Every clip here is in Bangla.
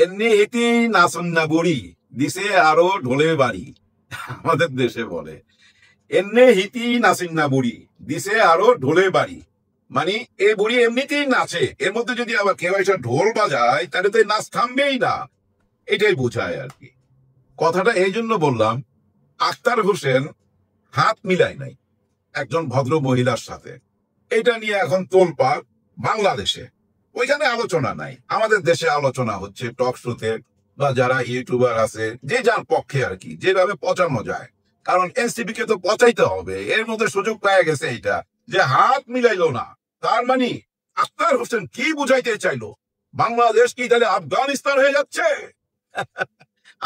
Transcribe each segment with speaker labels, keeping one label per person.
Speaker 1: এমনি হিতি নাসন্না বুড়ি দিছে আরো ঢোলে বাড়ি, আমাদের দেশে বলে এমনি হিতি নাসিন্না বুড়ি দিছে আরো ঢোলে বাড়ি। মানে এই বুড়ি এমনিতেই নাচে, এর মধ্যে যদি আবার কেউ এসে ঢোল বাজায় তাহলে তো এই নাচ থামবেই না, এটাই বোঝায় আর কি। কথাটা এই জন্য বললাম, আখতার হোসেন হাত মিলায় নাই একজন ভদ্র মহিলার সাথে, এটা নিয়ে এখন তোলপাড় বাংলাদেশে। ওইখানে আলোচনা নাই, আমাদের দেশে আলোচনা হচ্ছে টক শোতে বা যারা ইউটিউবার আছে যে যার পক্ষে আর কি, যেভাবে পচানো যায়। কারণ এনসিপি কে তো পচাইতে হবে, এর মধ্যে সুযোগ পেয়ে গেছে এইটা যে হাত মিলাইলো না। তার মানে আখতার হোসেন কি বুঝাইতে চাইলো? বাংলাদেশ কি তাহলে আফগানিস্তান হয়ে যাচ্ছে?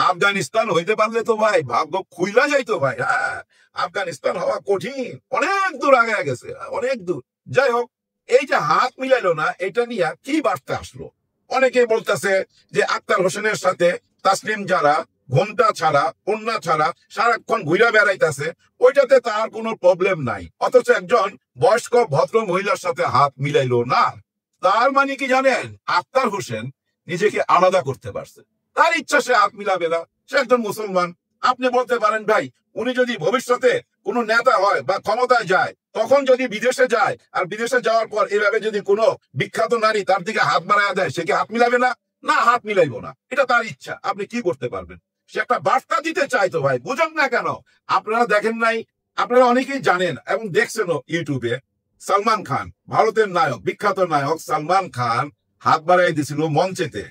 Speaker 1: আফগানিস্তান হইতে পারলে তো ভাই ভাগ্য খুইলা যাইতো ভাই। হ্যাঁ, আফগানিস্তান হওয়া কঠিন, অনেক দূর আগে গেছে, অনেক দূর। যাই হোক, এই যে হাত মিলাইলো না, এটা নিয়ে কি বার্তা আসলো? অনেকে বলতেছে যে আখতার হোসেনের সাথে তাসলিম যারা ঘোমটা ছাড়া কন্যা ছাড়া সারাক্ষণ ঘুরা বেড়াইতেছে, ওইটাতে তার কোনো প্রবলেম নাই, অথচ একজন বয়স্ক ভদ্র মহিলার সাথে হাত মিলাইলো না। তার মানে কি জানেন, আখতার হোসেন নিজেকে আলাদা করতে পারছে, তার ইচ্ছা সে হাত মিলাবে না, সে একজন মুসলমান। আপনি বলতে পারেন ভাই উনি যদি ভবিষ্যতে কোনো নেতা হয় বা ক্ষমতায় যায়, তখন যদি বিদেশে যায় আর বিদেশে যাওয়ার পর এভাবে যদি কোনো বিখ্যাত নারী তার দিকে হাত বাড়ায় দেয়, সে কি হাত মিলাবে না? না, হাত মিলাইবো না, এটা তার ইচ্ছা, আপনি কি করতে পারবেন? সে একটা বার্তা দিতে চাইতো ভাই, বুঝেন না কেন? আপনারা দেখেন নাই? আপনারা অনেকেই জানেন এবং দেখছেনও ইউটিউবে, সালমান খান, ভারতের নায়ক, বিখ্যাত নায়ক সালমান খান হাত বাড়াই দিছিল মঞ্চেতে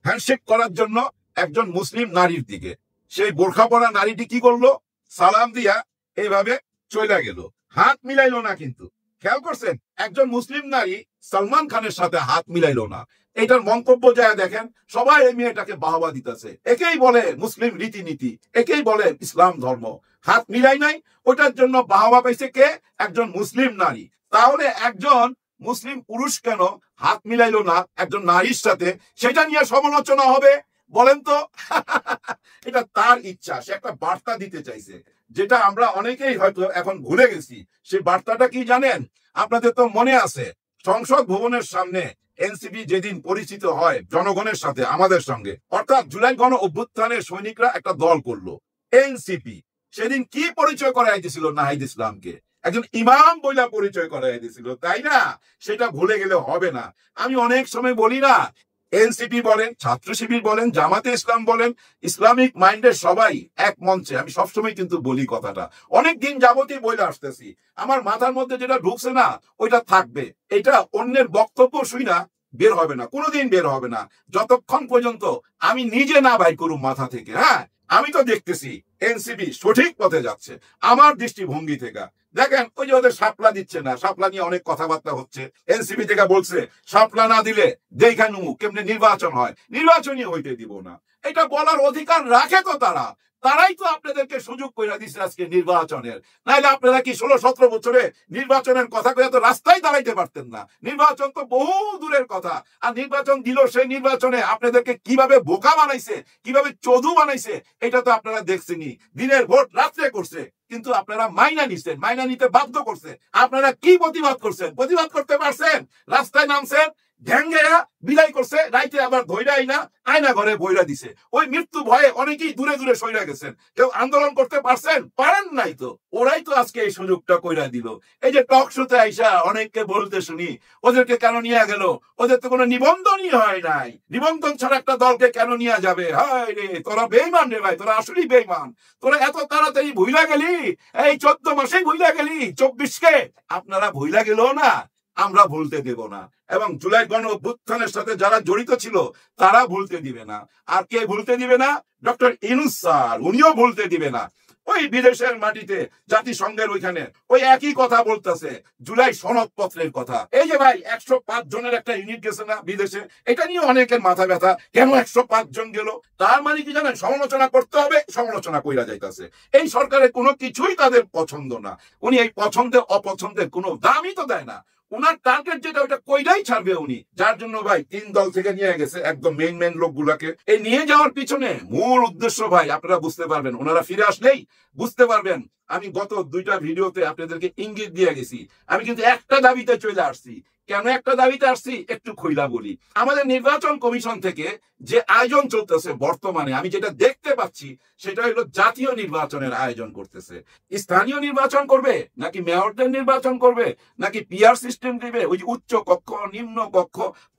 Speaker 1: হ্যান্ডশেক করার জন্য একজন মুসলিম নারীর দিকে। সেই বোরখা পরা নারীটি কি করলো? সালাম দিয়া এইভাবে চলে গেল, হাত মিলাইলো না। কিন্তু খেয়াল করছেন, একজন মুসলিম নারী সালমান খানের সাথে হাত মিলাইলো না। এটার মন্তব্য যায় দেখেন, সবাই এই মেয়েটাকে বাহবা দিতেছে, একেই বলে মুসলিম রীতিনীতি, একেই বলে ইসলাম ধর্ম। হাত মিলাই নাই, ওটার জন্য বাহবা পাইছে কে? একজন মুসলিম নারী। তাহলে একজন মুসলিম পুরুষ কেন হাত মিলাইলো না একজন নারীর সাথে, সেটা নিয়ে সমালোচনা হবে? বলেন তো। এটা তার ইচ্ছা, সে একটা বার্তা দিতে চাইছে, যেটা আমরা অনেকেই হয়তো এখন ভুলে গেছি। সেই বার্তাটা কি জানেন? আপনাদের তো মনে আছে, সংসদ ভবনের সামনে এনসিপি যেদিন পরিচিত হয় জনগণের সাথে, আমাদের সঙ্গে, অর্থাৎ জুলাই গণ অভ্যুত্থানের সৈনিকরা একটা দল করলো এনসিপি, সেদিন কি পরিচয় করাই দিছিল? নাহিদ ইসলামকে একজন ইমাম বইলা পরিচয় করাই দিছিল, তাই না? সেটা ভুলে গেলে হবে না। আমি অনেক সময় বলি না, এনসিপি বলেন, ছাত্র শিবির বলেন, জামাতে ইসলাম বলেন, ইসলামিক মাইন্ডের সবাই এক মঞ্চে। আমি সবসময় কিন্তু বলি কথাটা, অনেক দিন যাবতই বলে আসতেছি, আমার মাথার মধ্যে যেটা ঢুকছে না ওইটা থাকবে। এটা অন্যের বক্তব্য শুই না বের হবে না, কোনোদিন বের হবে না, যতক্ষণ পর্যন্ত আমি নিজে না বাইর করুম মাথা থেকে। হ্যাঁ, আমি তো দেখতেছি এনসিপি সঠিক পথে যাচ্ছে আমার দৃষ্টিভঙ্গি থেকে। দেখেন, ওই যে ওদের শাপলা দিচ্ছে না, শাপলা নিয়ে অনেক কথাবার্তা হচ্ছে। এনসিপি থেকে বলছে শাপলা না দিলে দেখান কেমনে নির্বাচন হয়, নির্বাচনই হইতে দিব না। এটা বলার অধিকার রাখে তো তারা, তারাই তো আপনাদেরকে সুযোগ করে দিচ্ছে আজকে নির্বাচনের। নাইলে আপনারা কি 16-17 বছরে নির্বাচনের কথা কয়ে তো রাস্তায় দাঁড়াইতে পারতেন না? নির্বাচন তো বহু দূরের কথা। আর নির্বাচন দিল, সেই নির্বাচনে আপনাদেরকে কিভাবে বোকা বানাইছে, কিভাবে চোদু বানাইছে, এটা তো আপনারা দেখছেনই। দিনের ভোট রাত্রে করছে, কিন্তু আপনারা মাইনা নিছেন, মাইনা নিতে বাধ্য করছে। আপনারা কি প্রতিবাদ করছেন? প্রতিবাদ করতে পারছেন? রাস্তায় নামছেন, ঢ্যাঙ্গেরা বিলাই করছে, রাইতে আবার ধৈরাই না আয়না ঘরে বইরা দিছে। ওই মৃত্যু ভয়ে অনেকেই দূরে দূরে সইরা গেছেন। কেউ আন্দোলন করতে পারছেন? পারেন নাই তো। ওরাই তো আজকে এই সুযোগটা কইরা দিল। এই যে টক শোতে আইসা অনেককে বলতে শুনি ওদেরকে কেন নিয়ে গেল, ওদের তো কোনো নিবন্ধনই হয় নাই, নিবন্ধন ছাড়া একটা দলকে কেন নিয়ে যাবে? হায় রে, তোরা বেইমান রে ভাই, তোরা আসলেই বেইমান। তোরা এত তাড়াতাড়ি ভুইলা গেলি, এই 14 মাসেই ভুইলা গেলি, 24-কে আপনারা ভুইলা গেল না, আমরা ভুলতে দেব না। এবং জুলাই গণ অভ্যুত্থানের সাথে যারা জড়িত ছিল তারা ভুলতে দিবে না। আর কে ভুলতে দিবে না? ডক্টর ইউনূস স্যার, উনিও ভুলতে দিবে না। ওই বিদেশের মাটিতে জাতিসংঘের ওইখানে ওই একই কথা বলতেছে, জুলাই সনদপত্রের কথা। এই যে ভাই 105 জনের একটা ইউনিট গেছে না বিদেশে, এটা নিয়ে অনেকের মাথা ব্যথা, কেন 105 জন গেল? তার মানে কি জানেন, সমালোচনা করতে হবে, সমালোচনা কইরা যাইতেছে। এই সরকারের কোনো কিছুই তাদের পছন্দ না। উনি এই পছন্দের অপছন্দের কোনো দামই তো দেয় না। ওনার টার্গেট যেটা ওটা কইরাই ছাড়বে উনি, যার জন্য ভাই 3 দল থেকে নিয়ে গেছে একদম মেইন লোকগুলাকে। এই নিয়ে যাওয়ার পিছনে মূল উদ্দেশ্য ভাই আপনারা বুঝতে পারবেন, ওনারা ফিরে আসলেই বুঝতে পারবেন। আমি গত 2টা ভিডিওতে আপনাদেরকে ইঙ্গিত দিয়ে গেছি, আমি কিন্তু একটা দাবিতে চলে আসছি। কেন একটা দাবিতে আসছি একটু খুইলা বলি। আমাদের নির্বাচন কমিশন থেকে যে আয়োজন চলতেছে বর্তমানে, আমি যেটা দেখতে পাচ্ছি সেটা হলো জাতীয় নির্বাচনের আয়োজন করতেছে। স্থানীয় নির্বাচন করবে নাকি মেয়রদের নির্বাচন করবে নাকি পিআর সিস্টেম দিবে, ওই যে উচ্চ কক্ষ নিম্ন কক্ষ,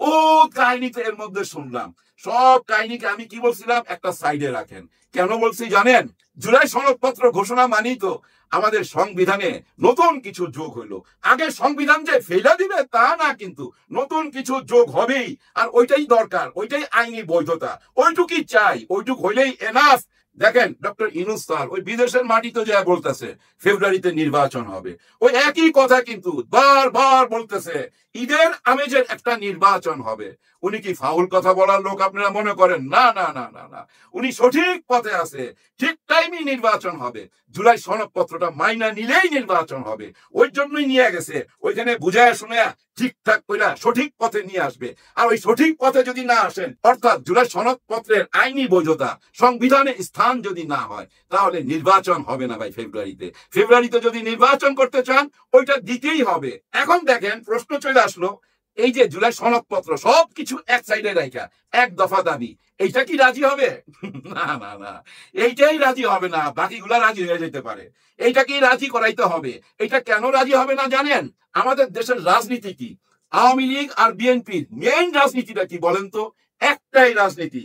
Speaker 1: ও কাহিনীতে এর মধ্যে শুনলাম। সব কাহিনীকে আমি কি বলছিলাম একটা সাইডে রাখেন। কেন বলছি জানেন? জুলাই সনদপত্র ঘোষণা মানেই তো আমাদের সংবিধানে নতুন কিছু যোগ হইলো। আগে সংবিধান যে ফেলা দিবে তা না, কিন্তু নতুন কিছু যোগ হবেই, আর ওইটাই দরকার, ওইটাই আইনি বৈধতা, ওইটুকুই চাই, ওইটুক হইলেই এনাফ। দেখেন ডক্টর ইউনূস স্যার ওই বিদেশের মাটিতে যা বলতেছে ফেব্রুয়ারিতে নির্বাচন হবে, ওই একই কথা কিন্তু বারবার বলতেছে ঈদের আমেজের একটা নির্বাচন হবে। উনি কি ফাউল কথা বলার লোক আপনারা মনে করেন? না না না না না, উনি সঠিক পথে আছে, ঠিক টাইমে নির্বাচন হবে। জুলাই সনদপত্রটা মাইনা নিলেই নির্বাচন হবে, ওই জন্যই নিয়ে গেছে, ওইখানে বুঝায় শুনে ঠিকঠাক করে সঠিক পথে নিয়ে আসবে। আর ওই সঠিক পথে যদি না আসেন, অর্থাৎ জুলাই সনদপত্রের আইনি বৈধতা সংবিধানে স্থান যদি না হয়, তাহলে নির্বাচন হবে না ভাই ফেব্রুয়ারিতে। ফেব্রুয়ারিতে যদি নির্বাচন করতে চান ওইটা দিতেই হবে। এখন দেখেন প্রশ্ন চলে আসলো, এই যে জুলাই সনদপত্র সবকিছু এক সাইডে রাখা, এক দফা দাবি, এইটা কি রাজি হবে? না না না, এইটাই রাজি হবে না, বাকিগুলা রাজি হয়ে যেতে পারে। এইটাকে রাজি করাইতে হবে। এটা কেন রাজি হবে না জানেন? আমাদের দেশের রাজনীতি কি? আওয়ামী লীগ আর বিএনপির মেইন রাজনীতিটা কি বলেন তো? একটাই রাজনীতি,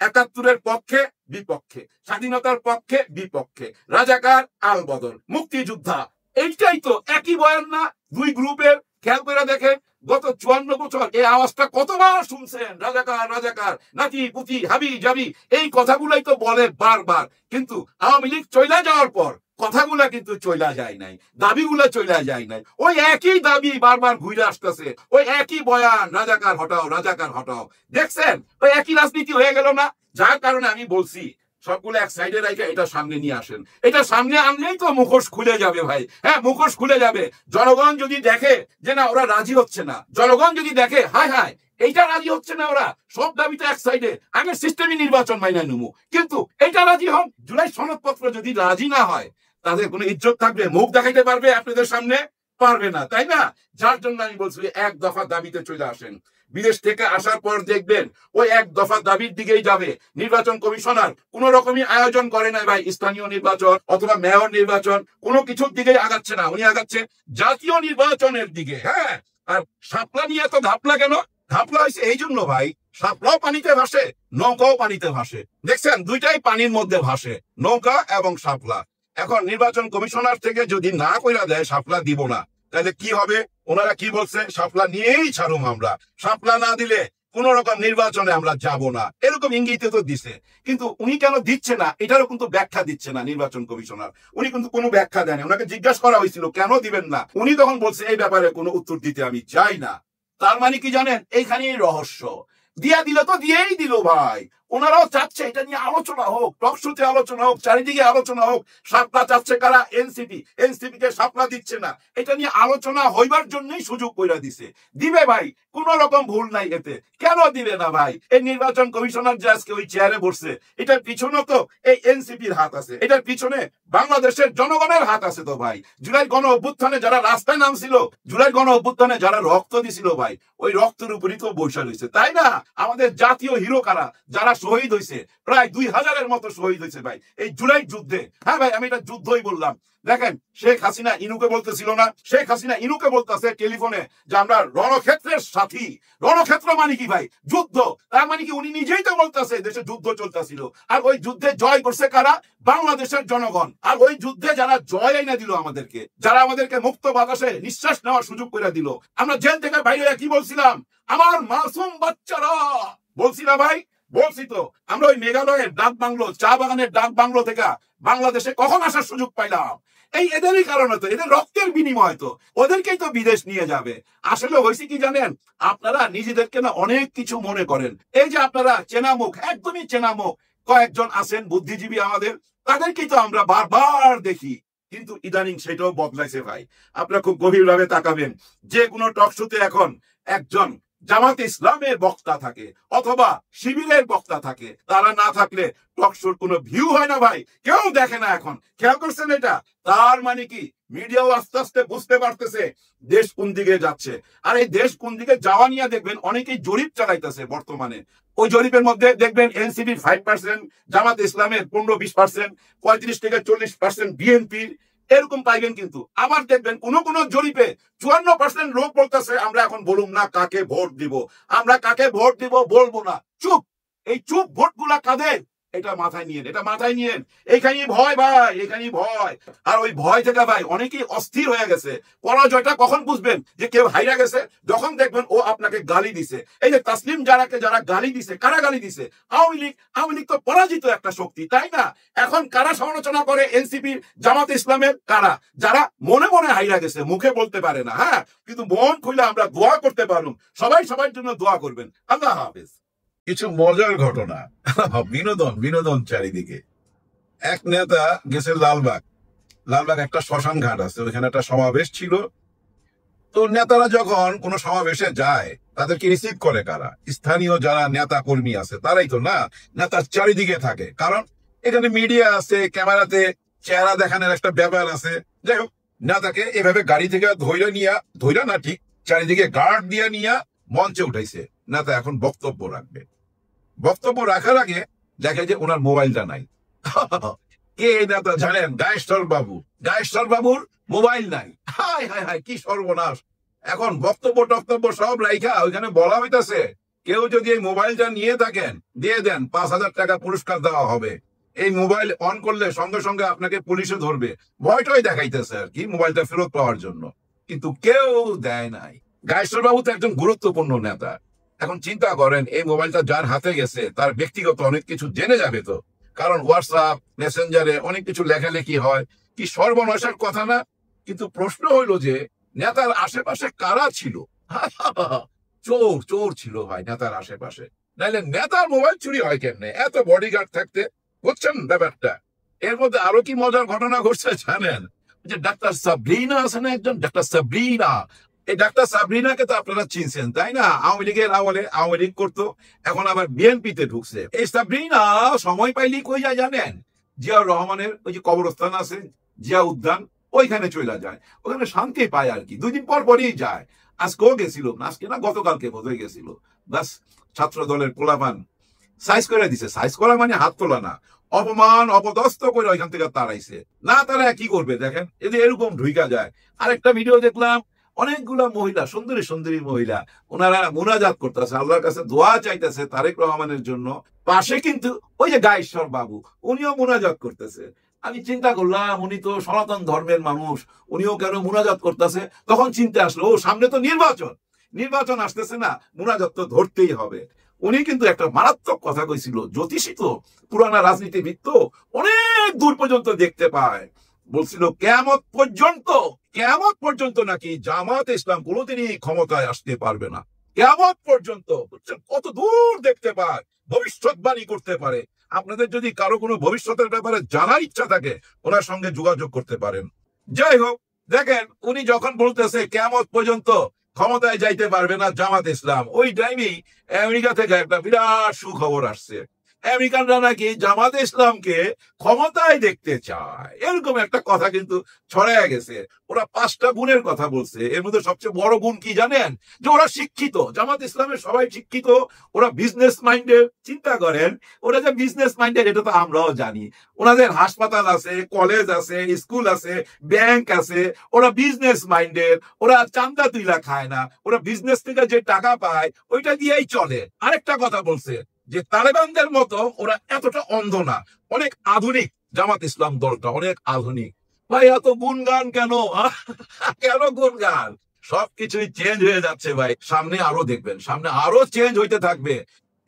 Speaker 1: ৭১-এর পক্ষে বিপক্ষে, স্বাধীনতার পক্ষে বিপক্ষে, রাজাকার আল বদল, মুক্তিযোদ্ধা, এইটাই তো একই বয়ান না দুই গ্রুপের? খেয়াল করে দেখেন গত 54 বছর এই আওয়াজটা কতবার শুনছেন, রাজাকার রাজাকার, নাতি পুতি হাবি জাবি, এই কথাগুলাই তো বলে বারবার। কিন্তু আওয়ামী লীগ চইলা যাওয়ার পর কথাগুলা কিন্তু চইলা যায় নাই, দাবিগুলা চইলা যায় নাই, ওই একই দাবি বারবার ঘুরে আসতেছে, ওই একই বয়ান, রাজাকার হটাও রাজাকার হটাও। দেখছেন ওই একই রাজনীতি হয়ে গেল না? যার কারণে আমি বলছি সবগুলো এক সাইডে রেখে এটা সামনে নিয়ে আসেন। এটা সামনে আনলেই তো মুখোশ খুলে যাবে ভাই। হ্যাঁ, মুখোশ খুলে যাবে। জনগণ যদি দেখে যে না ওরা রাজি হচ্ছে না, জনগণ যদি দেখে হায় হায় এইটা রাজি হচ্ছে না, ওরা সব দাবিতে এক সাইডে, আগে সিস্টেমই নির্বাচন মাইনা নেবো, কিন্তু এইটা রাজি হন। জুলাই সনদপত্র যদি রাজি না হয়, তাদের কোনো ইজ্জত থাকবে? মুখ দেখাইতে পারবে আপনাদের সামনে? পারবে না, তাই না? যার জন্য আমি বলছি এক দফা দাবিতে চলে আসেন। বিদেশ থেকে আসার পর দেখবেন ওই এক দফা দাবির দিকেই যাবে। নির্বাচন কমিশনার কোন রকমই আয়োজন করে না ভাই, স্থানীয় নির্বাচন অথবা মেয়র নির্বাচন কোনো কিছুর দিকে আগাচ্ছে না, উনি আগাচ্ছে জাতীয় নির্বাচনের দিকে। হ্যাঁ, আর শাপলা নিয়ে তো ধাপলা কেন? ধাপলা হয়েছে এই জন্য ভাই, শাপলাও পানিতে ভাসে, নৌকাও পানিতে ভাসে। দেখছেন দুইটাই পানির মধ্যে ভাসে, নৌকা এবং শাপলা। এখন নির্বাচন কমিশনার থেকে যদি না কইরা দেয় শাপলা দিব না, তাহলে কি হবে? ওনারা কি বলছে? শাপলা নিয়েই ছাড়ুম আমরা, শাপলা না দিলে কোন রকম নির্বাচনে আমরা যাব না, এরকম ইঙ্গিতে তো দিছে। কিন্তু উনি কেন দিচ্ছে না এটারও কিন্তু ব্যাখ্যা দিচ্ছে না নির্বাচন কমিশনার। উনি কিন্তু কোনো ব্যাখ্যা দেন, ওনাকে জিজ্ঞাসা করা হয়েছিল কেন দিবেন না, উনি তখন বলছে এই ব্যাপারে কোনো উত্তর দিতে আমি চাই না। তার মানে কি জানেন? এইখানেই রহস্য। দিয়া দিল তো দিয়েই দিল ভাই। ওনারাও চাচ্ছে এটা নিয়ে আলোচনা হোক, টকশোতে আলোচনা হোক, চারিদিকে আলোচনা হোক। শাপলা চাচ্ছে কারা? এনসিপি। এনসিপি কে শাপলা দিচ্ছে না, এটা নিয়ে আলোচনা হইবার জন্যই সুযোগ কইরা দিছে। দিবে ভাই, কোন রকম ভুল নাই এতে। কেন দিবে না ভাই? এই নির্বাচন কমিশনার যে আজকে ওই চেয়ারে বসছে, এটার পিছনে তো এই এনসিপির হাত আছে, এটার পিছনে বাংলাদেশের জনগণের হাত আছে তো ভাই। জুলাই গণ অভ্যুত্থানে যারা রাস্তায় নামছিল, জুলাই গণ অভ্যুত্থানে যারা রক্ত দিছিল ভাই, ওই রক্তের উপরই তো বৈশা রয়েছে, তাই না? আমাদের জাতীয় হিরো কারা? যারা শহীদ হয়েছে, প্রায় 2000-এর মতো শহীদ হয়েছে ভাই এই জুলাই যুদ্ধে। হ্যাঁ ভাই, আমি এটা যুদ্ধই বললাম। দেখেন শেখ হাসিনা ইনুকে বলতেছিল না, শেখ হাসিনা ইনুকে বলতেছে টেলিফোনে যে আমরা রণক্ষেত্রের সাথী। রণক্ষেত্র মানে কি ভাই? যুদ্ধ। তার মানে কি উনি নিজেই তো বলতেছে দেশে যুদ্ধ চলতেছিল, আর ওই যুদ্ধে জয় করছে কারা? বাংলাদেশের জনগণ। আর ওই যুদ্ধে যারা জয় এনে দিল আমাদেরকে, যারা আমাদেরকে মুক্ত বাতাসে নিঃশ্বাস নেওয়ার সুযোগ করে দিল, আমরা জেল থেকে বাইরে কি বলছিলাম? আমার মাসুম বাচ্চারা, বলছি না ভাই? বলছি তো। আমরা ওই মেঘালয়ের ডাক বাংলো, চা বাগানের ডাক বাংলো থেকে বাংলাদেশে কখন আসার সুযোগ পাইলাম? এই এদেরই কারণে তো, এদের রক্তের বিনিময় তো, ওদেরকেই তো বিদেশ নিয়ে যাবে। আসলে হয়েছে কি জানেন? আপনারা নিজেদেরকে না অনেক কিছু মনে করেন। এই যে আপনারা চেনা মুখ, একদমই চেনা মুখ কয়েকজন আছেন বুদ্ধিজীবী আমাদের, তাদেরকেই তো আমরা বারবার দেখি, কিন্তু ইদানিং সেটাও বদলাইছে ভাই। আপনারা খুব গভীরভাবে তাকাবেন, যে কোনো টক শোতে এখন একজন জামাত ইসলামের বক্তা থাকে অথবা শিবিরের বক্তা থাকে। তারা না থাকলে টক শোর কোনো ভিউ হয় না ভাই, কেউ দেখে না। এখন খেয়াল করছেন এটা? তার মানে কি মিডিয়াও আস্তে আস্তে বুঝতে পারতেছে দেশ কোন দিকে যাচ্ছে। আর এই দেশ কোন দিকে যাওয়া নিয়ে দেখবেন অনেকেই জরিপ চালাইতেছে বর্তমানে। ওই জরিপের মধ্যে দেখবেন এনসিপির 5%, জামাত ইসলামের 15-20%, 35-40% বিএনপির, এরকম পাইবেন। কিন্তু আবার দেখবেন কোন কোন জরিপে 54% লোক বলতেছে আমরা এখন বলুম না কাকে ভোট দিব, আমরা কাকে ভোট দিব বলবো না, চুপ। এই চুপ ভোট গুলা কাদের? এটা মাথায় নিয়েন, এটা মাথায় নিয়েন। এখানেই ভয় ভাই, এখানেই ভয়। আর ওই ভয় থেকে ভাই অনেকেই অস্থির হয়ে গেছে। পরাজয়টা কখন বুঝবেন যে কেউ হাইরা গেছে? যখন দেখবেন ও আপনাকে গালি দিছে। এই যে তাসলিম জারাকে যারা গালি দিছে, কারা গালি দিছে? আওয়ামী লীগ। আওয়ামী লীগ তো পরাজিত একটা শক্তি, তাই না? এখন কারা সমালোচনা করে এনসিপির, জামাত ইসলামের? কারা? যারা মনে মনে হাইরা গেছে, মুখে বলতে পারে না। হ্যাঁ, কিন্তু মন খুলে আমরা দোয়া করতে পারলাম। সবাই সবার জন্য দোয়া করবেন। আল্লাহ হাফেজ। কিছু মজার ঘটনা, বিনোদন বিনোদন চারিদিকে। এক নেতা গেছে লালবাগ। লালবাগ একটা শ্মশান ঘাট আছে, ওইখানে একটা সমাবেশ ছিল। তো নেতারা যখন কোনো সমাবেশে যায় তাদেরকে রিসিভ করে কারা? স্থানীয় যারা নেতা কর্মী আছে তারাই তো না, নেতার চারিদিকে থাকে। কারণ এখানে মিডিয়া আছে, ক্যামেরাতে চেহারা দেখানোর একটা ব্যাপার আছে। যাই হোক, নেতাকে এভাবে গাড়ি থেকে ধইরা না, ঠিক চারিদিকে গার্ড দিয়ে নিয়ে মঞ্চে উঠাইছে। নেতা এখন বক্তব্য রাখবে। বক্তব্য রাখার আগে দেখে যে ওনার মোবাইলটা নাই। কে নেতা জানেন? গায়েশ্বর বাবু। গায়েশ্বর বাবুর মোবাইল নাই। হায় হায় হায়, কি সর্বনাশ! এখন বক্তব্য সব রাইখা ওইখানে বলা হইতাছে কেউ যদি এই মোবাইলটা নিয়ে থাকেন দিয়ে দেন, 5,000 টাকা পুরস্কার দেওয়া হবে। এই মোবাইল অন করলে সঙ্গে সঙ্গে আপনাকে পুলিশে ধরবে। ভয়টাই দেখাইতেছে আর কি মোবাইলটা ফেরত পাওয়ার জন্য, কিন্তু কেউ দেয় নাই। গায়েশ্বর বাবু তো একজন গুরুত্বপূর্ণ নেতা। এখন চিন্তা করেন, এই মোবাইলটা যার হাতে গেছে তার ব্যক্তিগত অনেক কিছু জেনে যাবে তো। কারণ হোয়াটসঅ্যাপ, মেসেঞ্জারে অনেক কিছু লেখালেখি হয়। কি সর্বনাশের কথা না? কিন্তু প্রশ্ন হইল যে নেতার আশেপাশে কারা ছিল? চোর, চোর ছিল ভাই নেতার আশেপাশে। নাইলে নেতার মোবাইল চুরি হয় কেমনে এত বডিগার্ড থাকতে? বুঝছেন ব্যাপারটা? এর মধ্যে আরো কি মজার ঘটনা ঘটছে জানেন? যে ডাক্তার সাবরিনা আছে না, একজন ডাক্তার সাবরিনা। এই ডাক্তার সাবরিনাকে তো আপনারা চিনছেন, তাই না? আওয়ামী লীগের আমলে আওয়ামী লীগ করতো, এখন আবার বিএনপিতে ঢুকছে। এই সাবরিনা সময় পাইলি কই যায় জানেন? জিয়াউর রহমানের ওই যে কবরস্থান আছে, জিয়া উদ্যান, ওইখানে চলে যায়। ওখানে শান্তি পায় আর কি, 2 দিন পর পরই যায়। আজকেও গেছিল, আজকে না গতকালকে বোধহয় গেছিল। বাস, ছাত্র দলের পোলাপান সাইজ করে দিছে। সাইজ করা মানে হাত তোলা না, অপমান অপদস্থ করে ওইখান থেকে তাড়াইছে। না তারা কি করবে দেখেন, এদের এরকম ঢুইকা যায়। আরেকটা ভিডিও দেখলাম, অনেকগুলা মহিলা, সুন্দরী সুন্দরী মহিলা, ওনারা মুনাজাত করতেছে, আল্লাহর কাছে দোয়া চাইতেছে তারেক রহমানের জন্য। পাশে কিন্তু ওই যে গায়েশ্বর বাবু, উনিও মুনাজাত করতেছে। আমি চিন্তা করলাম উনি তো সনাতন ধর্মের মানুষ, উনিও কেন মুনাজাত করতেছে? তখন চিন্তা আসলো, ও সামনে তো নির্বাচন আসতেছে না, মুনাজাত তো ধরতেই হবে। উনি কিন্তু একটা মারাত্মক কথা কইছিল। জ্যোতিষী তো, পুরানা রাজনীতিবিদ তো, অনেক দূর পর্যন্ত দেখতে পায়। বলছিল কেয়ামত পর্যন্ত নাকি জামাত ইসলাম কোনোদিনই ক্ষমতায় আসতে পারবে না। কেয়ামত পর্যন্ত, কত দূর দেখতে পায়, ভবিষ্যৎবাণী করতে পারে। আপনাদের যদি কারো কোনো ভবিষ্যতের ব্যাপারে জানার ইচ্ছা থাকে ওনার সঙ্গে যোগাযোগ করতে পারেন। যাই হোক, দেখেন উনি যখন বলতেছে কেয়ামত পর্যন্ত ক্ষমতায় যাইতে পারবে না জামাত ইসলাম, ওই টাইমেই আমেরিকা থেকে একটা বিরাট সুখবর আসছে। আমেরিকানরা নাকি জামাত ইসলামকে ক্ষমতায় দেখতে চায়, এরকম একটা কথা কিন্তু ছড়ায় গেছে। ওরা 5টা গুণের কথা বলছে। এর মধ্যে সবচেয়ে বড় গুণ কি জানেন? যে ওরা শিক্ষিত। জামাত ইসলামের সবাই শিক্ষিত, ওরা বিজনেস মাইন্ডেড। চিন্তা করেন, ওরা যে বিজনেস মাইন্ডেড এটা তো আমরাও জানি। ওনাদের হাসপাতাল আছে, কলেজ আছে, স্কুল আছে, ব্যাংক আছে। ওরা বিজনেস মাইন্ডেড, ওরা চান্দা তুইলা খায় না, ওরা বিজনেস থেকে যে টাকা পায় ওইটা দিয়েই চলে। আরেকটা কথা বলছে যে তালেবানদের মতো ওরা এতটা অন্ধ না, অনেক আধুনিক। জামাত ইসলাম দলটা অনেক আধুনিক। ভাই এত গুণগান কেন? কেন গুণগান? সবকিছুই চেঞ্জ হয়ে যাচ্ছে ভাই, সামনে আরো দেখবেন, সামনে আরো চেঞ্জ হইতে থাকবে।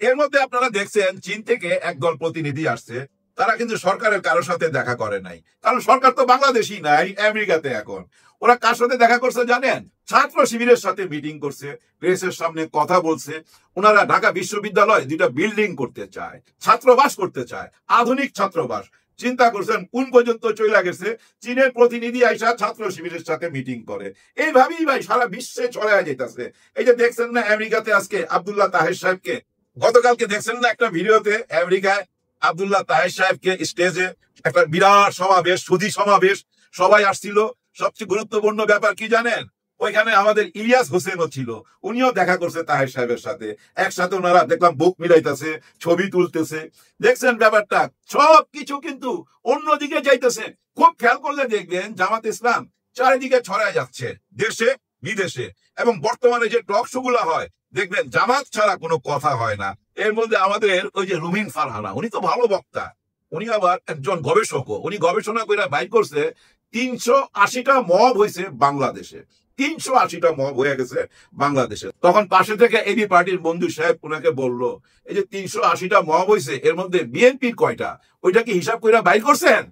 Speaker 1: এর মধ্যে আপনারা দেখছেন চীন থেকে একদল প্রতিনিধি আসছে। তারা কিন্তু সরকারের কারোর সাথে দেখা করে নাই, কারণ সরকার তো বাংলাদেশই নাই, আমেরিকাতে। এখন ওরা কার সাথে দেখা করছে জানেন? ছাত্র শিবিরের সাথে মিটিং করছে, প্রেসের সামনে কথা বলছে। ওনারা ঢাকা বিশ্ববিদ্যালয় 2টা বিল্ডিং করতে চায়, ছাত্রবাস করতে চায়, আধুনিক ছাত্রবাস। চিন্তা করছেন কোন পর্যন্ত চলে গেছে? চীনের প্রতিনিধি আইসা ছাত্র শিবিরের সাথে মিটিং করে। এইভাবেই ভাই সারা বিশ্বে ছড়ায় যেতেছে। এই যে দেখছেন না আমেরিকাতে আজকে আব্দুল্লাহ তাহের সাহেবকে, গতকালকে দেখছেন না একটা ভিডিওতে আমেরিকায় আব্দুল্লাহ তাহের সাহেবকে স্টেজে একটা বিরাট সমাবেশ, সুধী সমাবেশ, সবাই আসছিল। সবচেয়ে গুরুত্বপূর্ণ ব্যাপার কি জানেন? ওইখানে আমাদের ইলিয়াস হোসেনও ছিল, উনিও দেখা করছে তাহের সাহেবের সাথে। একসাথে ওনারা দেখলাম বুক মিলাইতেছে, ছবি তুলতেছে। দেখছেন ব্যাপারটা? সব কিছু কিন্তু অন্যদিকে যাইতেছে। খুব খেয়াল করলে দেখবেন জামাত ইসলাম চারিদিকে ছড়ায় যাচ্ছে, দেশে বিদেশে। এবং বর্তমানে যে টক শো গুলা হয়, দেখবেন জামাত ছাড়া কোনো কথা হয় না। এর মধ্যে আমাদের ওই যে রুমিন ফারহানা, উনি তো ভালো বক্তা, উনি আবার একজন গবেষকও। উনি গবেষণা করে বাইর করছে 380টা মব হয়েছে বাংলাদেশে। 380টা মব হয়ে গেছে বাংলাদেশে। তখন পাশে থেকে এবি পার্টির বন্ধু সাহেব ওনাকে বললো, এই যে 380টা মব হয়েছে, এর মধ্যে বিএনপির কয়টা? ওইটা কি হিসাব করে বাইর করছেন?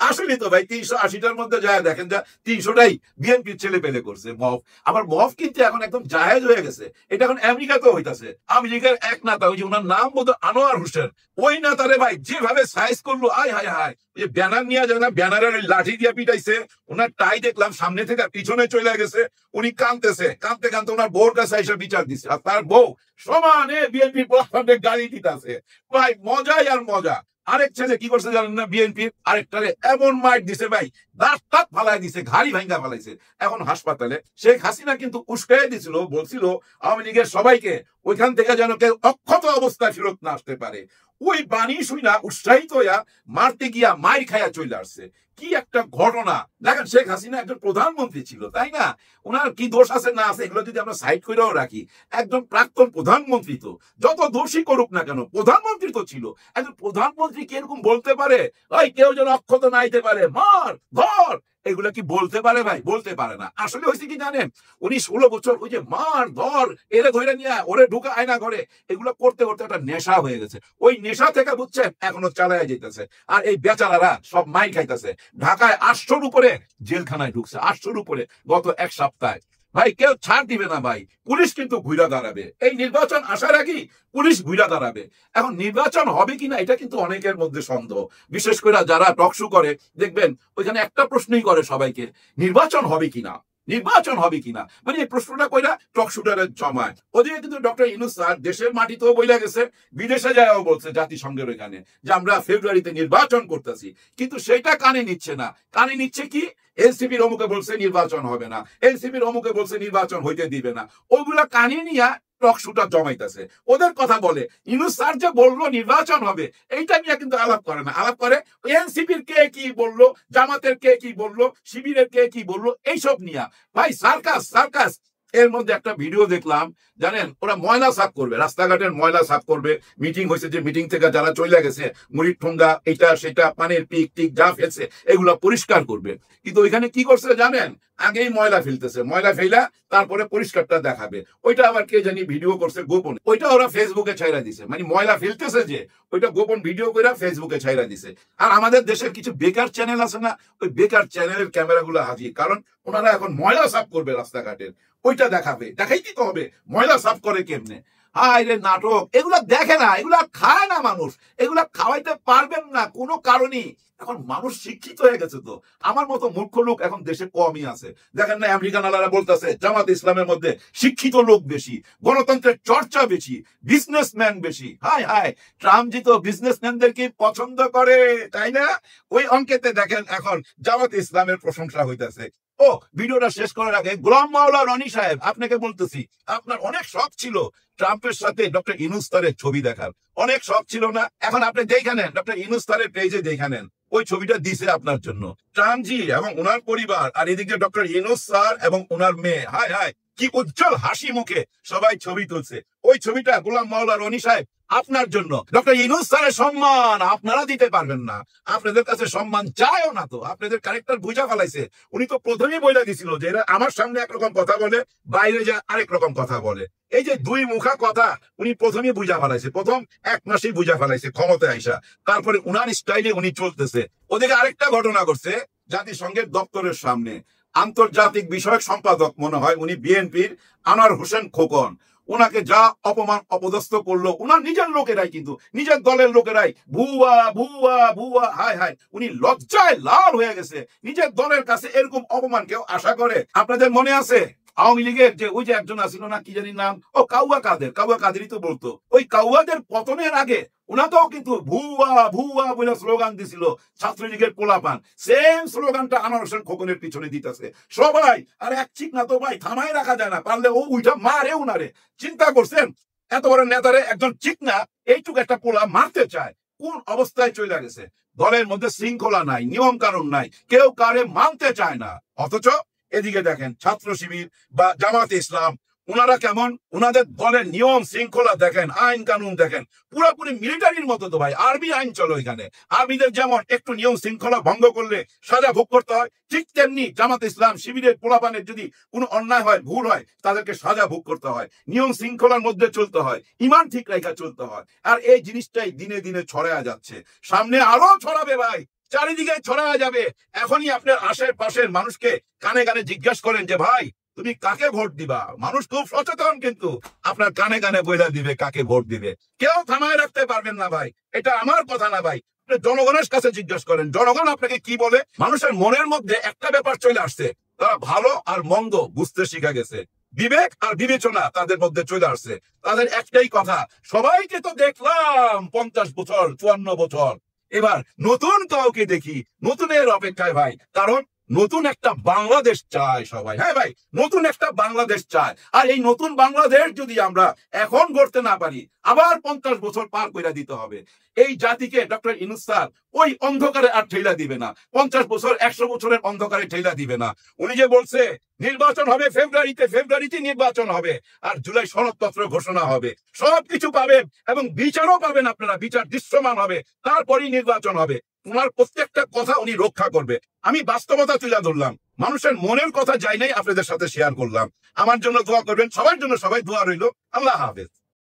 Speaker 1: আসলে তো ভাই 380টার মধ্যে যায় দেখেন, যা 300টাই বিএনপির ছেলে পেলে করছে মফ। আবার মফ কিন্তু এখন একদম জায়েজ হয়ে গেছে। এটা এখন আমেরিকাতেও হইতাছে। আমেরিকার এক নেতা, ওই যে ওনার নাম বোধ আনোয়ার হোসেন, ওই নেতারে ভাই যেভাবে সাইজ করলো, আয় হায় হায়, যে ব্যানার নিয়ে যায় না, ব্যানারের লাঠি দিয়ে পিটাইছে। ওনার টাই দেখলাম সামনে থেকে পিছনে চলে গেছে। উনি কাঁদতেছে, কাঁদতে কাঁদতে ওনার বউর কাছে এসে বিচার দিচ্ছে। আর তার বউ সমানে বিএনপির প্ল্যাটফর্মে গাড়ি দিতেছে। ভাই মজাই আর মজা। আরেক ছেলে কি করছে জানেন না? বিএনপির আরেকটারে এমন মাইট দিছে ভাই, দাঁত টাত ফালাই দিছে, ঘাড়ি ভাঙ্গা ফালাইছে, এখন হাসপাতালে। শেখ হাসিনা কিন্তু উস্কাই দিছিল, বলছিল আওয়ামী লীগের সবাইকে ওইখান থেকে যেন কেউ অক্ষত অবস্থায় ফেরত না আসতে পারে। ওই বাণী শুই না উৎসাহিত হইয়া মারতে গিয়া মাইর খাইয়া চলে আসছে। কি একটা ঘটনা! দেখেন, শেখ হাসিনা একজন প্রধানমন্ত্রী ছিল, তাই না? ওনার কি দোষ আছে না আছে এগুলো যদি আমরা সাইড করেও রাখি, একজন প্রাক্তন প্রধানমন্ত্রী তো, যত দোষই করুক না কেন, প্রধানমন্ত্রী তো ছিল। একজন প্রধানমন্ত্রী কি এরকম বলতে পারে, ওই কেউ যেন অক্ষত নাইতে পারে, মার ধর, এগুলা কি বলতে পারে ভাই? বলতে পারে না। আসলে হয়েছে কি জানেন, উনি 16 বছর ওই যে মার ধর, এরে ধরে নিয়ে ওরে ঢুকা আয়না করে, এগুলো করতে করতে একটা নেশা হয়ে গেছে। ওই নেশা থেকে বুঝছেন এখনো চালায় যেতেছে। আর এই বেচারারা সব মাই খাইতেছে। ঢাকায় 800-র উপরে জেলখানায় ঢুকছে, 800-র উপরে গত এক সপ্তাহে। ভাই কেউ ছাড় দিবে না ভাই, পুলিশ কিন্তু ঘুরা দাঁড়াবে। এই নির্বাচন আসার আগেই পুলিশ ঘুরা দাঁড়াবে। এখন নির্বাচন হবে কিনা এটা কিন্তু অনেকের মধ্যে সন্দেহ, বিশেষ করে যারা টকশো করে। দেখবেন ওইখানে একটা প্রশ্নই করে সবাইকে, নির্বাচন হবে কিনা, নির্বাচন হবে কিনা। মানে এই প্রশ্নটা কইরা টকশুটারের জমায়। ওদিকে কিন্তু ডক্টর ইউনূস স্যার দেশের মাটিতেও বইলা গেছে, বিদেশে যায়ও বলছে জাতিসংঘের ওইখানে, যে আমরা ফেব্রুয়ারিতে নির্বাচন করতেছি। কিন্তু সেটা কানে নিচ্ছে না। কানে নিচ্ছে কি? এনসিপির অমুকে বলছে নির্বাচন হবে না, এনসিপির অমুকে বলছে নির্বাচন হইতে দিবে না। ওগুলা কানে নিয়া টকশুটা জমাইতেছে। ওদের কথা বলে। ইউনূস স্যার যে বললো নির্বাচন হবে, এইটা নিয়ে কিন্তু আলাপ করে না। আলাপ করে এনসিপির কে কি বললো, জামাতের কে কি বললো, শিবিরের কে কি বললো, এইসব নিয়ে। ভাই সার্কাস সার্কাস। এর মধ্যে একটা ভিডিও দেখলাম, জানেন, ওরা ময়লা সাফ করবে, রাস্তাঘাটের ময়লা সাফ করবে। মিটিং হয়েছে, যে মিটিং থেকে যারা চলে গেছে, মুড়ির ঠোঙ্গা এটা সেটা, পানের পিক টিক যা ফেলছে এগুলা পরিষ্কার করবে। কিন্তু ওইখানে কি করছে জানেন? আগেই ময়লা ফেলতেছে, ময়লা ফেলা তারপরে পরিষ্কারটা দেখাবে। ওইটা আবার কে জানি ভিডিও করছে গোপন, ওইটা ওরা ফেসবুকে ছাইরা দিছে। মানে ময়লা ফেলতেছে যে, ওইটা গোপন ভিডিও করে ফেসবুকে ছাইরা দিছে। আর আমাদের দেশের কিছু বেকার চ্যানেল আছে না, ওই বেকার চ্যানেলের ক্যামেরাগুলো হাজির, কারণ ওনারা এখন ময়লা সাফ করবে রাস্তাঘাটের, ওইটা দেখাবে। দেখাইতে তো হবে ময়লা সাফ করে কেমনে। হায় রে নাটক! এগুলা দেখে না, এগুলা খায় না মানুষ, এগুলা খাওয়াইতে পারবেন না কোনো কারণেই। এখন মানুষ শিক্ষিত হয়ে গেছে তো, আমার মতো মূর্খ লোক এখন দেশে কমই আছে। দেখেন না আমেরিকান আলারা বলতেছে জামাত ইসলামের মধ্যে শিক্ষিত লোক বেশি, গণতন্ত্রের চর্চা বেশি, বিজনেসম্যান বেশি। হায় হায়, ট্রাম্পজি তো বিজনেসম্যানদেরকে পছন্দ করে, তাই না? ওই অঙ্কেতে দেখেন এখন জামাত ইসলামের প্রশংসা হইতেছে। ও, ভিডিওটা শেষ করার আগে গোলাম মাওলা রনি সাহেব, আপনাকে বলতেছি, আপনার অনেক শখ ছিল ট্রাম্পের সাথে ডক্টর ইউনূস স্যারের ছবি দেখার, অনেক শখ ছিল না? এখন আপনি দেখে নেন, ডক্টর ইউনূস স্যারের পেজে দেখে নেন, ওই ছবিটা দিছে আপনার জন্য ট্রাম্পজি এবং ওনার পরিবার। আর এদিকে ডক্টর ইউনূস স্যার এবং ওনার মেয়ে, হায় হায় কি উজ্জ্বল হাসি মুখে সবাই ছবি তুলছে। ওই ছবিটা গোলাম মাওলা রনি সাহেব আপনার জন্য। ডক্টর ইউনূস স্যারের সম্মান আপনারা দিতে পারবেন না, আপনাদের কাছে সম্মান চায়ও না তো, আপনাদের ক্যারেক্টার বুঝা ফেলাইছে। উনি তো প্রথমেই বলে দিছিল যে এরা আমার সামনে একরকম কথা বলে, বাইরে যা আরেক রকম কথা বলে। এই যে দুই মুখা কথা উনি প্রথমেই বুঝা ফেলাইছে, প্রথম 1 মাসেই বুঝা ফেলাইছে ক্ষমতায় আইসা। তারপরে উনার স্টাইলে উনি চলতেছে। ওদিকে আরেকটা ঘটনা করছে, জাতিসংঘের দপ্তরের সামনে আন্তর্জাতিক বিষয়ক সম্পাদক মনে হয় উনি বিএনপির, আনোয়ার হোসেন খোকন, ওনাকে যা অপমান অপদস্থ করলো ওনার নিজের লোকেরাই, কিন্তু নিজের দলের লোকেরাই ভুয়া ভুয়া ভুয়া, হায় হায়, উনি লজ্জায় লাল হয়ে গেছে। নিজের দলের কাছে এরকম অপমান কেউ আশা করে? আপনাদের মনে আছে আওয়ামী লীগের যে ওই যে একজন আসিল না, কি জানি নাম, ও কাউয়া কাদেরই তো বলতো, ওই কাউয়াদের পতনের আগে ওনাকেও কিন্তু ভুয়া ভুয়া বলে স্লোগান দিছিল ছাত্রলীগের পোলাপান। সেম স্লোগানটা আনোয়ার হোসেন খোকনের পিছনে দিতেছে সবাই। আর এক চিক না তো ভাই থামাই রাখা যায় না, পারলে ও উইটা মারে উনারে। চিন্তা করছেন এত বড় নেতারে একজন চিক না এইটুকু একটা পোলা মারতে চায়, কোন অবস্থায় চলে গেছে। দলের মধ্যে শৃঙ্খলা নাই, নিয়ম কানুন নাই, কেউ কারে মানতে চায় না। অথচ এদিকে দেখেন ছাত্র শিবির বা জামাতে ইসলাম, ওনারা কেমন, ওনাদের দলের নিয়ম শৃঙ্খলা দেখেন, আইন কানুন দেখেন, পুরোপুরি মিলিটারির মতো। তো ভাই আর্মি আইন চলো এখানে। আর্মিদের যেমন একটু নিয়ম শৃঙ্খলা ভঙ্গ করলে সাজা ভোগ করতে হয়, ঠিক তেমনি জামাত ইসলাম শিবিরের পোলাপানের যদি কোনো অন্যায় হয়, ভুল হয়, তাদেরকে সাজা ভোগ করতে হয়, নিয়ম শৃঙ্খলার মধ্যে চলতে হয়, ইমান ঠিক রেখা চলতে হয়। আর এই জিনিসটাই দিনে দিনে ছড়ায়া যাচ্ছে, সামনে আরো ছড়াবে ভাই, চারিদিকে ছড়ায়া যাবে। এখনই আপনার আশেপাশের মানুষকে কানে কানে জিজ্ঞাসা করেন যে ভাই তুমি কাকে ভোট দিবা। মানুষ খুব সচেতন, কিন্তু আপনার কানে কানে বইলা দিবে কাকে ভোট দিবে। কেউ থামায় রাখতে পারবেন না ভাই, এটা আমার কথা না ভাই। জনগণের কাছে জিজ্ঞাসা করেন, জনগণ আপনাকে কি বলে। মানুষের মনের মধ্যে একটা ব্যাপার চলে আসছে, তারা ভালো আর মন্দ বুঝতে শিখে গেছে, বিবেক আর বিবেচনা তাদের মধ্যে চলে আসছে। তাদের একটাই কথা, সবাইকে তো দেখলাম 50 বছর 54 বছর, এবার নতুন কাউকে দেখি, নতুনের অপেক্ষায় ভাই। কারণ নতুন একটা বাংলাদেশ চায় সবাই। হ্যাঁ ভাই, নতুন একটা বাংলাদেশ চায়। আর এই নতুন বাংলাদেশ যদি আমরা এখন গড়তে না পারি, আবার 50 বছর পার করে দিতে হবে। এই জাতিকে ডক্টর ইউনূস স্যার ওই অন্ধকারে আর ঠেলা দিবে না, 50 বছর 100 বছরের অন্ধকারে ঠেলা দিবে না। উনি যে বলছে নির্বাচন হবে ফেব্রুয়ারিতে নির্বাচন হবে, আর জুলাই সনদপত্র ঘোষণা হবে, সবকিছু পাবেন এবং বিচারও পাবেন আপনারা, বিচার দৃশ্যমান হবে, তারপরই নির্বাচন হবে। ওনার প্রত্যেকটা কথা উনি রক্ষা করবে। আমি বাস্তবতা তুলে ধরলাম, মানুষের মনের কথা যাই নাই আপনাদের সাথে শেয়ার করলাম। আমার জন্য দোয়া করবেন, সবার জন্য সবাই দোয়া রইল। আল্লাহ হাফেজ।